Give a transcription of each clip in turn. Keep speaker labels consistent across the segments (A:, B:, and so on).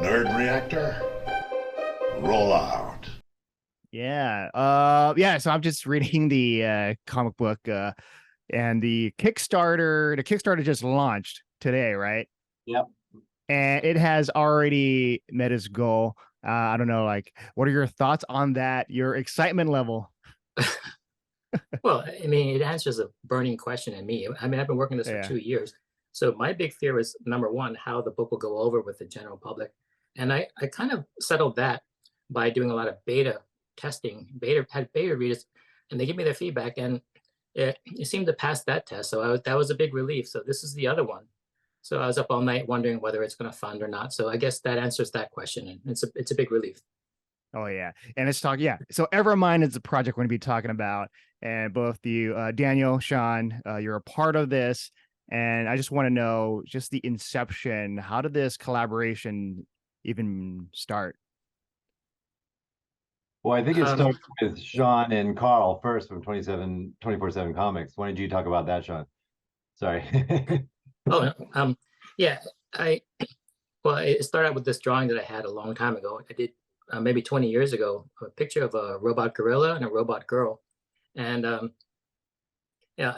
A: Nerd reactor, roll out.
B: Yeah. So I'm just reading the comic book and the Kickstarter just launched today, right?
C: Yep.
B: And it has already met its goal. I don't know, like, what are your thoughts on that? Your excitement level?
C: Well, I mean, it answers a burning question in me. I mean, I've been working this for
B: Yeah.
C: 2 years. So my big fear was number one, how the book will go over with the general public. And I kind of settled that by doing a lot of beta testing, had beta readers, and they give me their feedback, and it seemed to pass that test. So that was a big relief. So this is the other one. So I was up all night wondering whether it's going to fund or not. So I guess that answers that question, and it's a big relief.
B: Oh yeah, and it's talk. Yeah, so Evermind is the project we're going to be talking about, and both you, Daniel, Sean, you're a part of this, and I just want to know just the inception. How did this collaboration even start?
D: Well, I think it
C: Um,
D: starts with Sean and Carl first from 24/7 Comics. Why don't you talk about that, Sean? Sorry.
C: oh, yeah, I Well, it started out with this drawing that I had a long time ago. I did maybe 20 years ago, a picture of a robot gorilla and a robot girl. And yeah,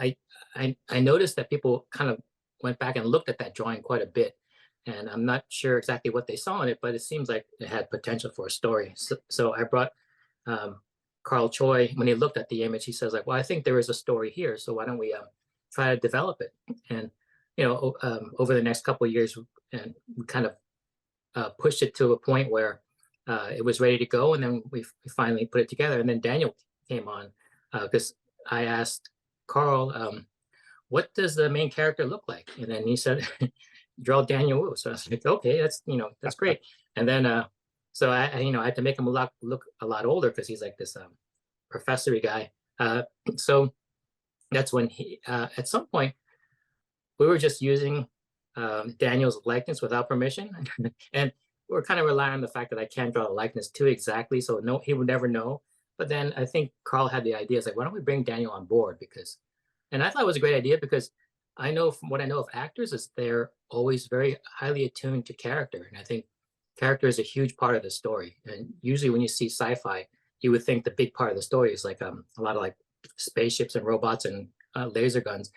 C: I noticed that people kind of went back and looked at that drawing quite a bit. And I'm not sure exactly what they saw in it, but it seems like it had potential for a story. So I brought um, Carl Choi. When he looked at the image, he says like, well, I think there is a story here. So why don't we try to develop it? And over the next couple of years, and we kind of pushed it to a point where it was ready to go, and then we finally put it together. And then Daniel came on because I asked Carl, "What does the main character look like?" And then he said, "Draw Daniel Wu." So I was like, "Okay, that's great." And then so I had to make him look a lot older because he's like this professory guy. So that's when he at some point we were just using Daniel's likeness without permission, and we're kind of relying on the fact that I can't draw the likeness too exactly, so no, he would never know. But then I think Carl had the idea, it's like, why don't we bring Daniel on board? And I thought it was a great idea because I know from what I know of actors is they're always very highly attuned to character, and I think character is a huge part of the story. And usually when you see sci-fi, you would think the big part of the story is like a lot of like spaceships and robots and laser guns,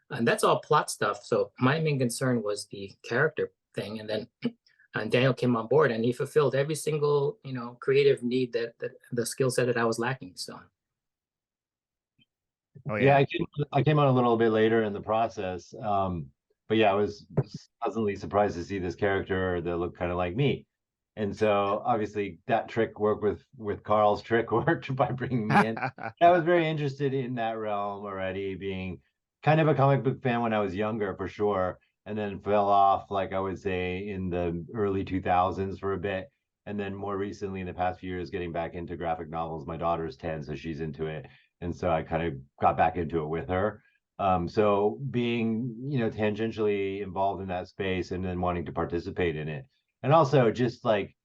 C: and that's all plot stuff. So my main concern was the character thing, and then and Daniel came on board, and he fulfilled every single creative need that the skill set that I was lacking. So
B: Oh
D: Yeah,
B: yeah.
D: I came on a little bit later in the process. But yeah, I was pleasantly surprised to see this character that looked kind of like me. And so obviously that trick worked with Carl's trick worked by bringing me in. I was very interested in that realm already, being kind of a comic book fan when I was younger for sure, and then fell off, like I would say, in the early 2000s for a bit. And then more recently, in the past few years, getting back into graphic novels. My daughter's 10, so she's into it. And so I kind of got back into it with her. So being, tangentially involved in that space and then wanting to participate in it. And also just like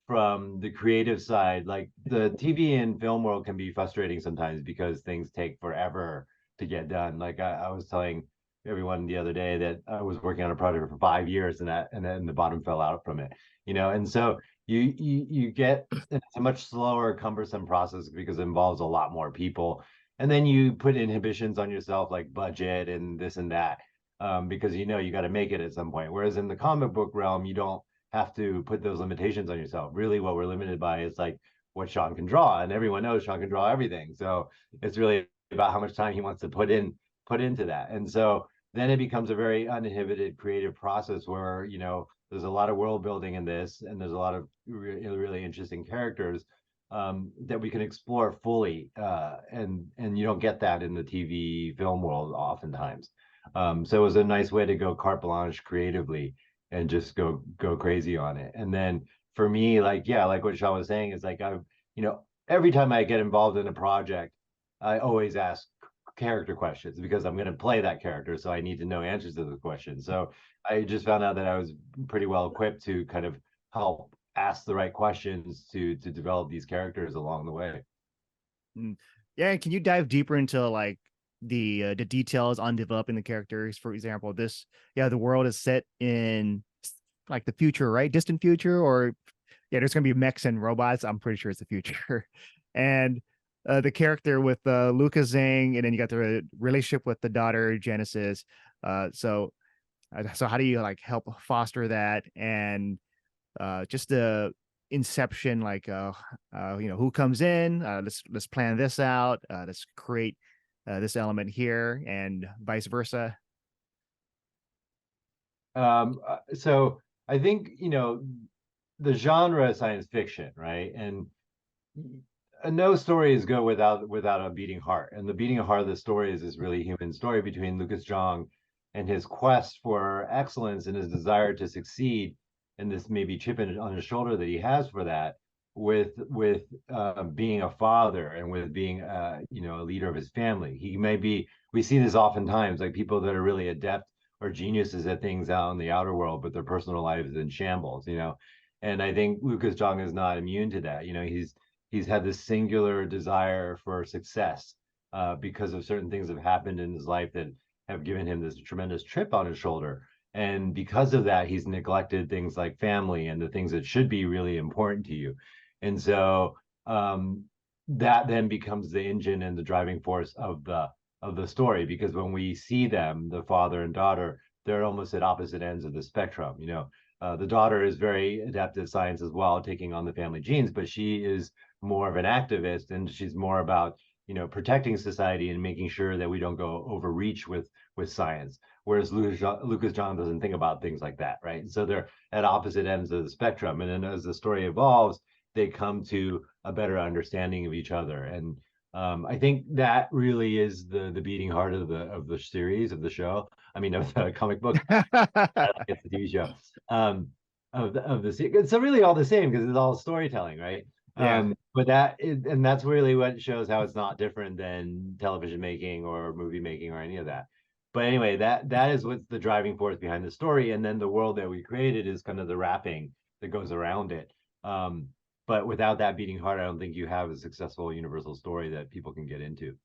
D: from the creative side, like the TV and film world can be frustrating sometimes because things take forever to get done. Like I was telling everyone the other day that I was working on a project for 5 years and then the bottom fell out from it, and so you get, it's a much slower, cumbersome process because it involves a lot more people. And then you put inhibitions on yourself like budget and this and that, because you got to make it at some point. Whereas in the comic book realm, you don't have to put those limitations on yourself. Really, what we're limited by is like what Sean can draw, and everyone knows Sean can draw everything. So it's really about how much time he wants to put into that. And so then it becomes a very uninhibited creative process where there's a lot of world building in this, and there's a lot of really interesting characters that we can explore fully, and you don't get that in the TV film world oftentimes. So it was a nice way to go carte blanche creatively and just go crazy on it. And then for me, like, yeah, like what Sean was saying, is like every time I get involved in a project, I always ask character questions because I'm going to play that character, so I need to know answers to the questions. So I just found out that I was pretty well equipped to kind of help ask the right questions to develop these characters along the way.
B: Mm. Yeah, can you dive deeper into like the details on developing the characters? For example, the world is set in like the future, right? Distant future, or yeah, there's gonna be mechs and robots. I'm pretty sure it's the future. And the character with Lucas Zhang, and then you got the relationship with the daughter Genesis. So how do you like help foster that, and just the inception, like who comes in, let's plan this out, let's create this element here, and vice versa.
D: So I think, the genre is science fiction, right? And no story is good without a beating heart. And the beating heart of the story is this really human story between Lucas Zhang and his quest for excellence and his desire to succeed, and this maybe chip on his shoulder that he has for that, with being a father and with being a leader of his family. He may be, we see this oftentimes, like people that are really adept or geniuses at things out in the outer world, but their personal life is in shambles, And I think Lucas Zhang is not immune to that. He's had this singular desire for success because of certain things that have happened in his life that have given him this tremendous chip on his shoulder. And because of that, he's neglected things like family and the things that should be really important to you. And so that then becomes the engine and the driving force of the story, because when we see them, the father and daughter, they're almost at opposite ends of the spectrum. The daughter is very adept at science as well, taking on the family genes, but she is more of an activist, and she's more about protecting society and making sure that we don't go overreach with science. Whereas Lucas Zhang doesn't think about things like that, right? So they're at opposite ends of the spectrum, and then as the story evolves, they come to a better understanding of each other. And I think that really is the beating heart of the series, of the show. I mean, of the comic book. It's the TV show. It's really all the same because it's all storytelling, right?
B: Yeah.
D: But that's really what shows how it's not different than television making or movie making or any of that. But anyway, that is what's the driving force behind the story, and then the world that we created is kind of the wrapping that goes around it. But without that beating heart, I don't think you have a successful universal story that people can get into.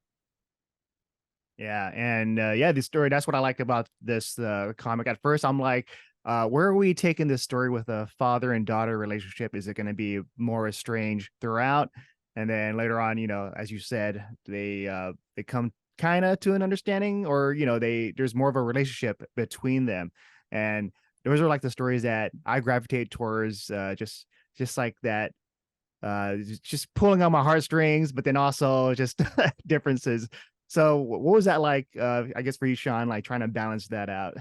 B: Yeah, and the story, that's what I like about this comic. At first, I'm like, where are we taking this story with a father and daughter relationship? Is it going to be more estranged throughout? And then later on, as you said, they come kind of to an understanding, or there's more of a relationship between them. And those are like the stories that I gravitate towards, just like that, just pulling on my heartstrings, but then also just differences. So what was that like, I guess for you, Sean, like trying to balance that out?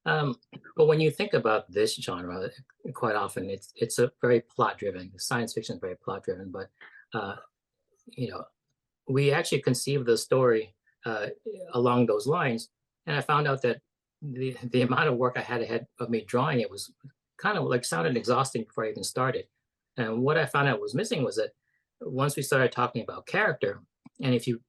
C: But when you think about this genre, quite often it's a very plot driven. Science fiction is very plot driven, but we actually conceived the story along those lines. And I found out that the amount of work I had ahead of me drawing it was kind of like sounded exhausting before I even started. And what I found out was missing was that once we started talking about character, and if you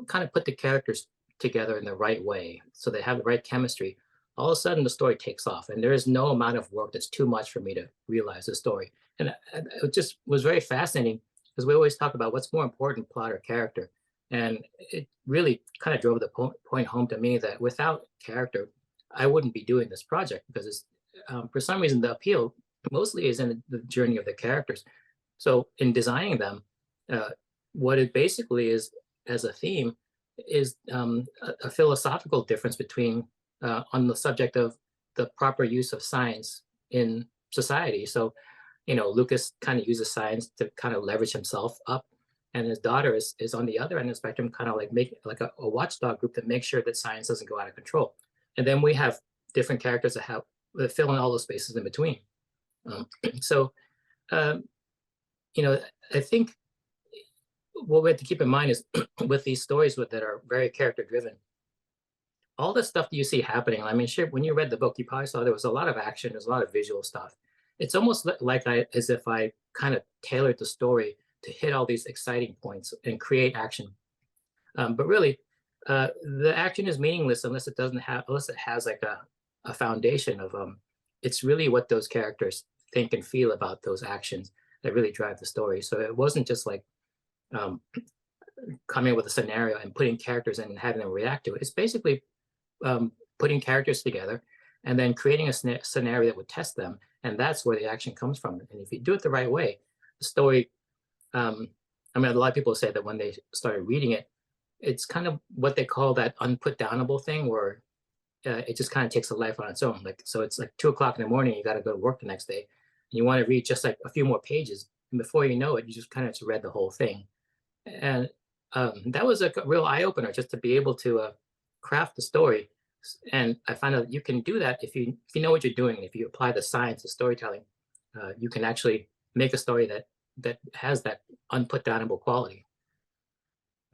C: kind of put the characters together in the right way, so they have the right chemistry, all of a sudden the story takes off, and there is no amount of work that's too much for me to realize the story. And it just was very fascinating, because we always talk about what's more important, plot or character. And it really kind of drove the point home to me that without character, I wouldn't be doing this project, because it's, for some reason, the appeal mostly is in the journey of the characters. So in designing them, what it basically is as a theme is a philosophical difference between on the subject of the proper use of science in society. So, Lucas kind of uses science to kind of leverage himself up, and his daughter is on the other end of the spectrum, kind of like make like a watchdog group that makes sure that science doesn't go out of control. And then we have different characters that fill in all those spaces in between. So, I think what we have to keep in mind is with these stories that are very character driven, all the stuff that you see happening. I mean, sure, when you read the book, you probably saw there was a lot of action, there's a lot of visual stuff. It's almost like as if I kind of tailored the story to hit all these exciting points and create action. But really, the action is meaningless unless it has like a foundation of it's really what those characters think and feel about those actions that really drive the story. So it wasn't just like coming with a scenario and putting characters in and having them react to it. It's basically putting characters together and then creating a scenario that would test them. And that's where the action comes from. And if you do it the right way, the story, I mean, a lot of people say that when they started reading it, it's kind of what they call that unputdownable thing, where it just kind of takes a life on its own. Like, so it's like 2 o'clock in the morning, you got to go to work the next day. And you want to read just like a few more pages. And before you know it, you just kind of just read the whole thing. And that was a real eye opener, just to be able to craft the story. And I found out you can do that if you know what you're doing. If you apply the science of storytelling, you can actually make a story that has that unputdownable quality.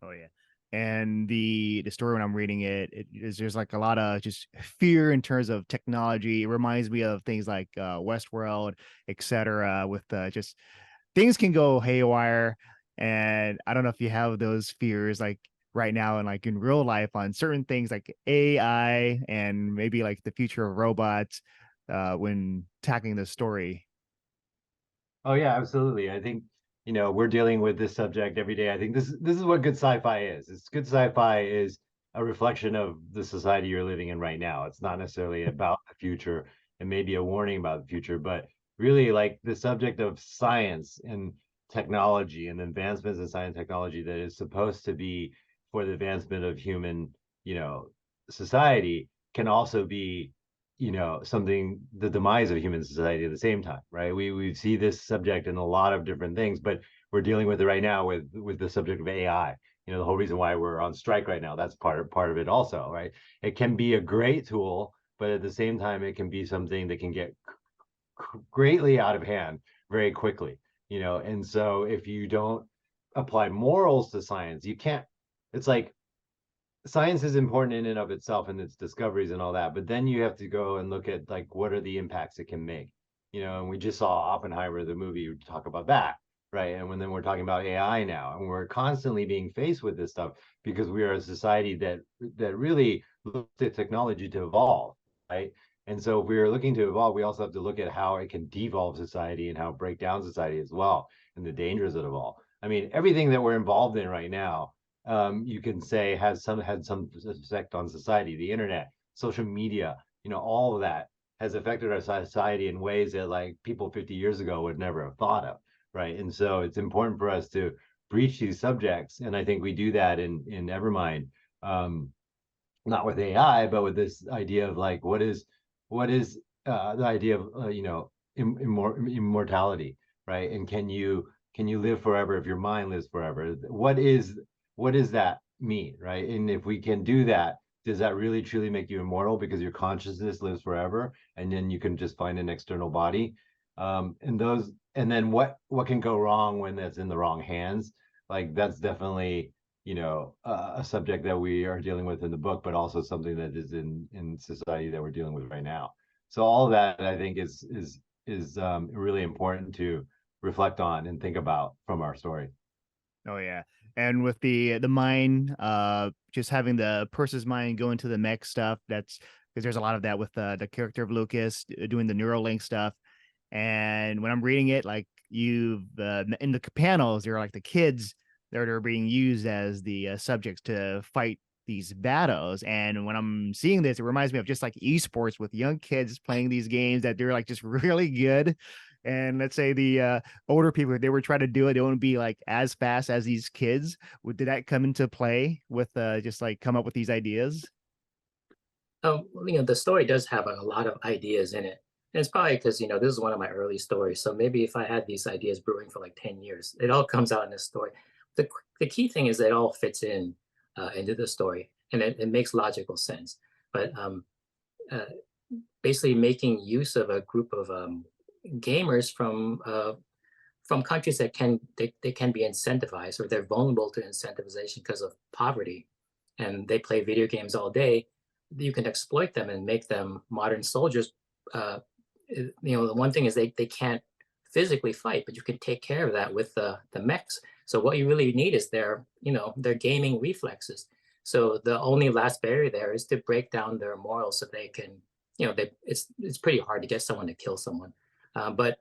B: Oh yeah. And the story, when I'm reading it, there's like a lot of just fear in terms of technology. It reminds me of things like Westworld, etc. With just things can go haywire. And I don't know if you have those fears like right now and like in real life on certain things like AI and maybe like the future of robots when tackling the story.
D: Oh yeah, absolutely. I think, we're dealing with this subject every day. I think this is what good sci-fi is. It's good sci-fi is a reflection of the society you're living in right now. It's not necessarily about the future and maybe a warning about the future, but really like the subject of science and technology and advancements in science and technology that is supposed to be for the advancement of human, society can also be something, the demise of human society at the same time, right? We see this subject in a lot of different things, but we're dealing with it right now with the subject of AI. The whole reason why we're on strike right now, that's part of it also, right? It can be a great tool, but at the same time it can be something that can get greatly out of hand very quickly. And so if you don't apply morals to science, you can't. It's like science is important in and of itself and its discoveries and all that, but then you have to go and look at like what are the impacts it can make. And we just saw Oppenheimer, the movie, talk about that, right? And then we're talking about AI now, and we're constantly being faced with this stuff because we are a society that really looks at technology to evolve, right? And so if we're looking to evolve, we also have to look at how it can devolve society and how it break down society as well, and the dangers of it all. I mean, everything that we're involved in right now, you can say had some effect on society. The internet, social media, all of that has affected our society in ways that like people 50 years ago would never have thought of, right? And so it's important for us to breach these subjects, and I think we do that in Evermind, not with AI, but with this idea of like what is the idea of immortality, right? And can you live forever if your mind lives forever? What does that mean, right? And if we can do that, does that really truly make you immortal because your consciousness lives forever, and then you can just find an external body? And then what can go wrong when that's in the wrong hands? Like that's definitely a subject that we are dealing with in the book, but also something that is in society that we're dealing with right now. So all of that I think is really important to reflect on and think about from our story.
B: Oh yeah. And with the mind, just having the person's mind go into the mech stuff, that's because there's a lot of that with the character of Lucas doing the Neuralink stuff. And when I'm reading it, like you've in the panels, there are like the kids that are being used as the subjects to fight these battles. And when I'm seeing this, it reminds me of just like esports with young kids playing these games that they're like just really good. And let's say the older people, if they were trying to do it, they wouldn't be like as fast as these kids. Did that come into play with just like come up with these ideas?
C: The story does have a lot of ideas in it. And it's probably because, this is one of my early stories. So maybe if I had these ideas brewing for like 10 years, it all comes out in this story. The key thing is that it all fits into the story, and it makes logical sense. But basically making use of a group of gamers from countries that they can be incentivized, or they're vulnerable to incentivization because of poverty, and they play video games all day. You can exploit them and make them modern soldiers. The one thing is they can't physically fight, but you can take care of that with the mechs. So what you really need is their gaming reflexes. So the only last barrier there is to break down their morals so they can, it's pretty hard to get someone to kill someone. But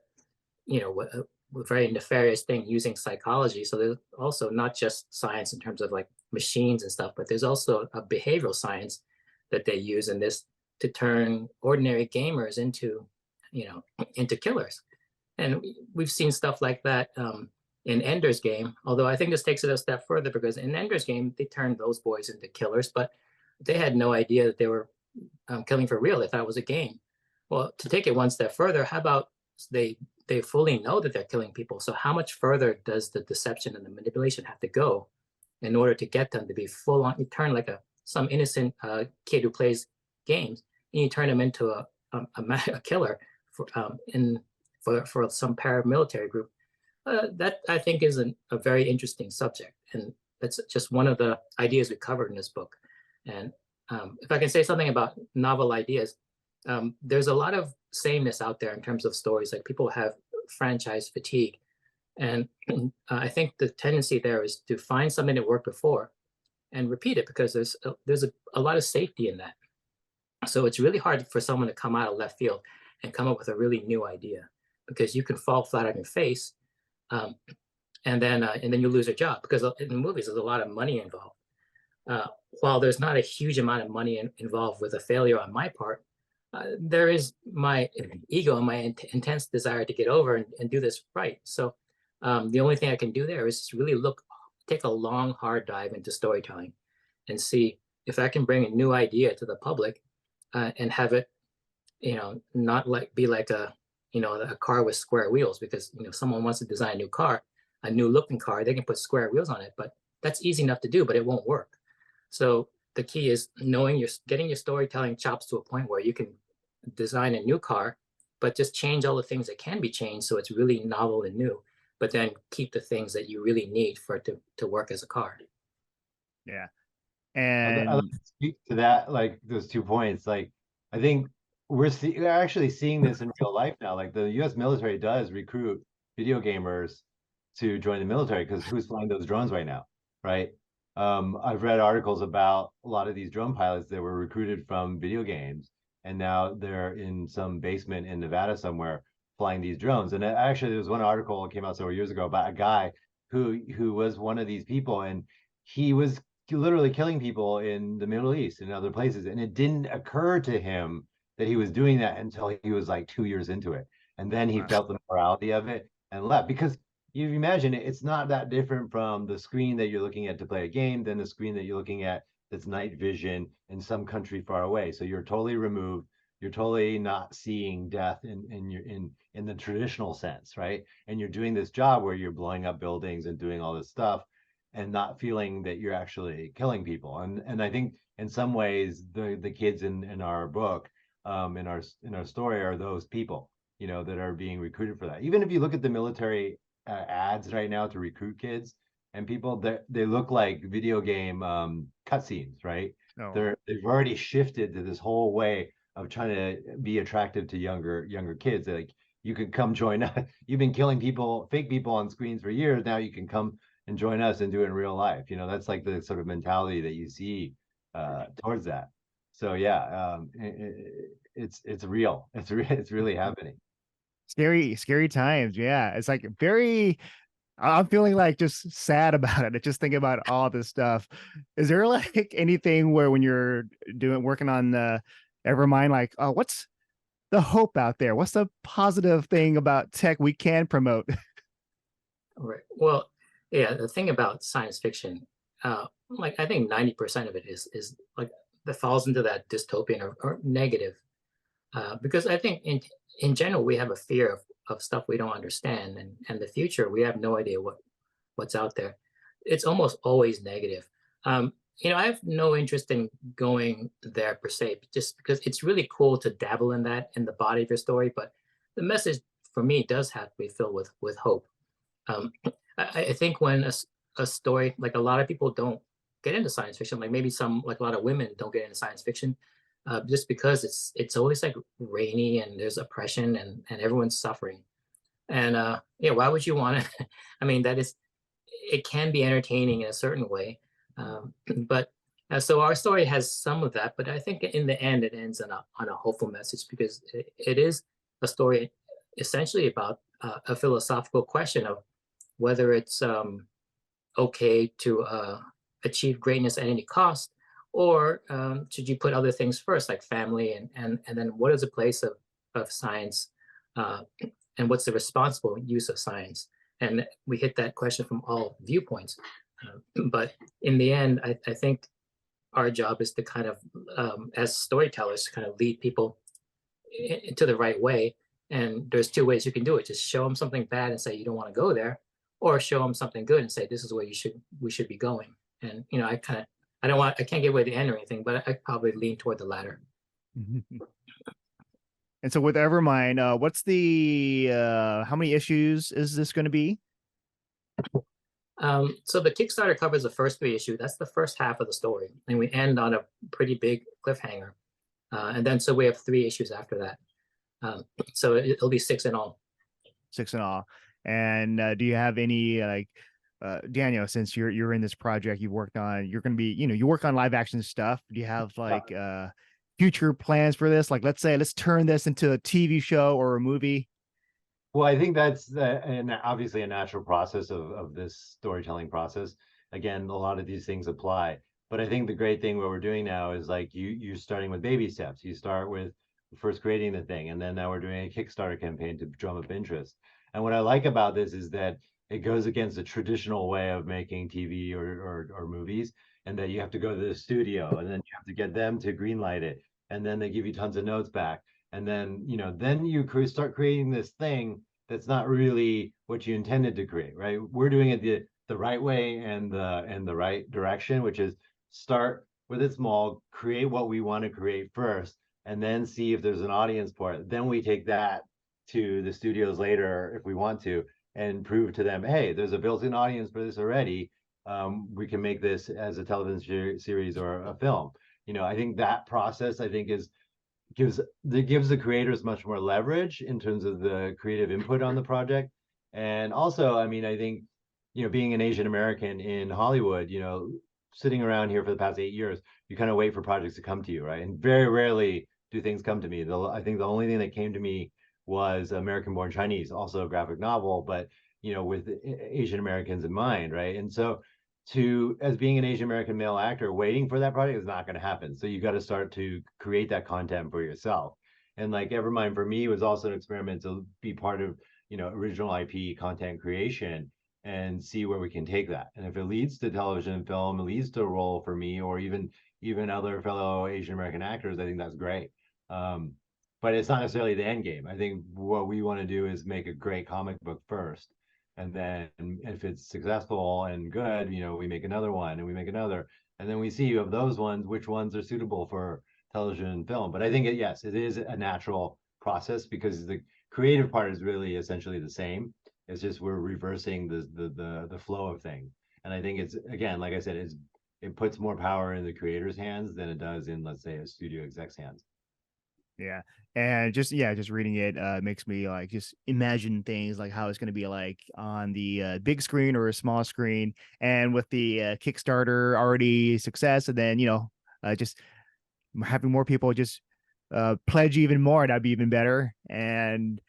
C: a very nefarious thing using psychology. So there's also not just science in terms of like machines and stuff, but there's also a behavioral science that they use in this to turn ordinary gamers into, into killers. And we've seen stuff like that in Ender's Game, although I think this takes it a step further, because in Ender's Game, they turned those boys into killers, but they had no idea that they were killing for real. They thought it was a game. Well, to take it one step further, how about they fully know that they're killing people? So how much further does the deception and the manipulation have to go in order to get them to be full on? You turn like some innocent kid who plays games, and you turn him into a killer for some paramilitary group. That I think is a very interesting subject, and that's just one of the ideas we covered in this book. And if I can say something about novel ideas, there's a lot of sameness out there in terms of stories. Like, people have franchise fatigue, and I think the tendency there is to find something that worked before and repeat it, because there's a lot of safety in that. So it's really hard for someone to come out of left field and come up with a really new idea, because you can fall flat on your face, and then you lose your job, because in movies there's a lot of money involved. While there's not a huge amount of money involved with a failure on my part, there is my ego and my intense desire to get over and do this right. So the only thing I can do there is just really take a long, hard dive into storytelling and see if I can bring a new idea to the public and have it, not be like a car with square wheels, because someone wants to design a new car, a new looking car, they can put square wheels on it, but that's easy enough to do, but it won't work. So the key is getting your storytelling chops to a point where you can design a new car, but just change all the things that can be changed so it's really novel and new, but then keep the things that you really need for it to work as a car.
B: Yeah.
D: I'd like to speak to that, like those 2 points. Like, I think we're actually seeing this in real life now. Like, the US military does recruit video gamers to join the military, because who's flying those drones right now, right? I've read articles about a lot of these drone pilots that were recruited from video games, and now they're in some basement in Nevada somewhere flying these drones. And actually, there was one article that came out several years ago about a guy who was one of these people, and he was literally killing people in the Middle East and other places, and it didn't occur to him that he was doing that until he was like 2 years into it, and then he felt the morality of it and left. Because you imagine it's not that different from the screen that you're looking at to play a game than the screen that you're looking at that's night vision in some country far away. So you're totally removed. You're totally not seeing death in the traditional sense, right? And you're doing this job where you're blowing up buildings and doing all this stuff, and not feeling that you're actually killing people. And I think in some ways the kids in our book, in our story, are those people, that are being recruited for that. Even if you look at the military ads right now to recruit kids and people, they look like video game cutscenes, right?
B: Oh.
D: They've already shifted to this whole way of trying to be attractive to younger kids. Like, you could come join us. You've been killing people, fake people on screens for years. Now you can come and join us and do it in real life. That's like the sort of mentality that you see towards that. So yeah, it's real. It's really happening.
B: Scary times. Yeah. It's like I'm feeling like just sad about it. Just thinking about all this stuff. Is there like anything where when you're working on the Evermind, like, oh, what's the hope out there? What's the positive thing about tech we can promote?
C: Right. Well, yeah, the thing about science fiction, like, I think 90% of it is like that falls into that dystopian or negative, because I think in general we have a fear of stuff we don't understand, and the future, we have no idea what's out there. It's almost always negative. I have no interest in going there per se, just because it's really cool to dabble in that in the body of your story, but the message for me does have to be filled with hope. I think when a story, like, a lot of people don't get into science fiction, like maybe like a lot of women don't get into science fiction, just because it's always like rainy and there's oppression and everyone's suffering. And why would you want to? I mean, it can be entertaining in a certain way, but so our story has some of that. But I think in the end, it ends on a hopeful message, because it is a story essentially about a philosophical question of whether it's okay to achieve greatness at any cost, or should you put other things first, like family, and then what is the place of science, and what's the responsible use of science? And we hit that question from all viewpoints. But in the end, I think our job is to kind of, as storytellers, kind of lead people into the right way. And there's two ways you can do it: just show them something bad and say you don't want to go there, or show them something good and say this is where we should be going. And I can't give away the end or anything, but I probably lean toward the latter.
B: And so with Evermind, what's the how many issues is this going to be?
C: So the Kickstarter covers the first 3 issues. That's the first half of the story, and we end on a pretty big cliffhanger. And then so we have 3 issues after that. So it'll be 6 in all.
B: 6 in all. And do you have any Daniel, since you're in this project, you're going to be, you work on live action stuff. Do you have future plans for this? Like, let's turn this into a TV show or a movie.
D: Well, I think that's obviously a natural process of this storytelling process. Again, a lot of these things apply, but I think the great thing what we're doing now is like you're starting with baby steps. You start with first creating the thing, and then now we're doing a Kickstarter campaign to drum up interest. And what I like about this is that it goes against the traditional way of making TV or movies, and that you have to go to the studio, and then you have to get them to greenlight it, and then they give you tons of notes back, and then then you start creating this thing that's not really what you intended to create, right? We're doing it the right way and the right direction, which is start with it small, create what we want to create first, and then see if there's an audience for it. Then we take that to the studios later if we want to, and prove to them, hey, there's a built-in audience for this already. We can make this as a television series or a film. I think that process, gives the creators much more leverage in terms of the creative input on the project. And also, I think, being an Asian American in Hollywood, sitting around here for the past 8 years, you kind of wait for projects to come to you, right? And very rarely do things come to me. I think the only thing that came to me was American Born Chinese, also a graphic novel, but with Asian Americans in mind, right? And so as being an Asian American male actor, waiting for that project is not going to happen. So you got to start to create that content for yourself. And like Evermind for me was also an experiment to be part of original IP content creation and see where we can take that. And if it leads to television and film, it leads to a role for me or even other fellow Asian American actors, I think that's great. But it's not necessarily the end game. I think what we want to do is make a great comic book first. And then if it's successful and good, we make another one and we make another. And then we see of those ones, which ones are suitable for television and film. But I think, yes, it is a natural process because the creative part is really essentially the same. It's just we're reversing the flow of things. And I think it's, again, like I said, it puts more power in the creator's hands than it does in, let's say, a studio exec's hands.
B: Yeah. And just reading it makes me like just imagine things like how it's going to be like on the big screen or a small screen. And with the Kickstarter already success, and then just having more people just pledge even more, that'd be even better. And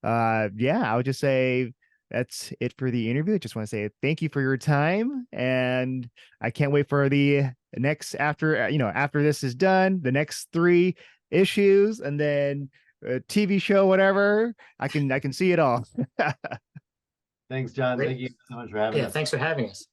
B: I would just say that's it for the interview. I just want to say thank you for your time, and I can't wait for the next after this is done, the next 3 issues, and then a TV show, whatever. I can see it all.
D: Thanks, John.
C: Great.
D: Thank you so much for having us.
C: Thanks for having us.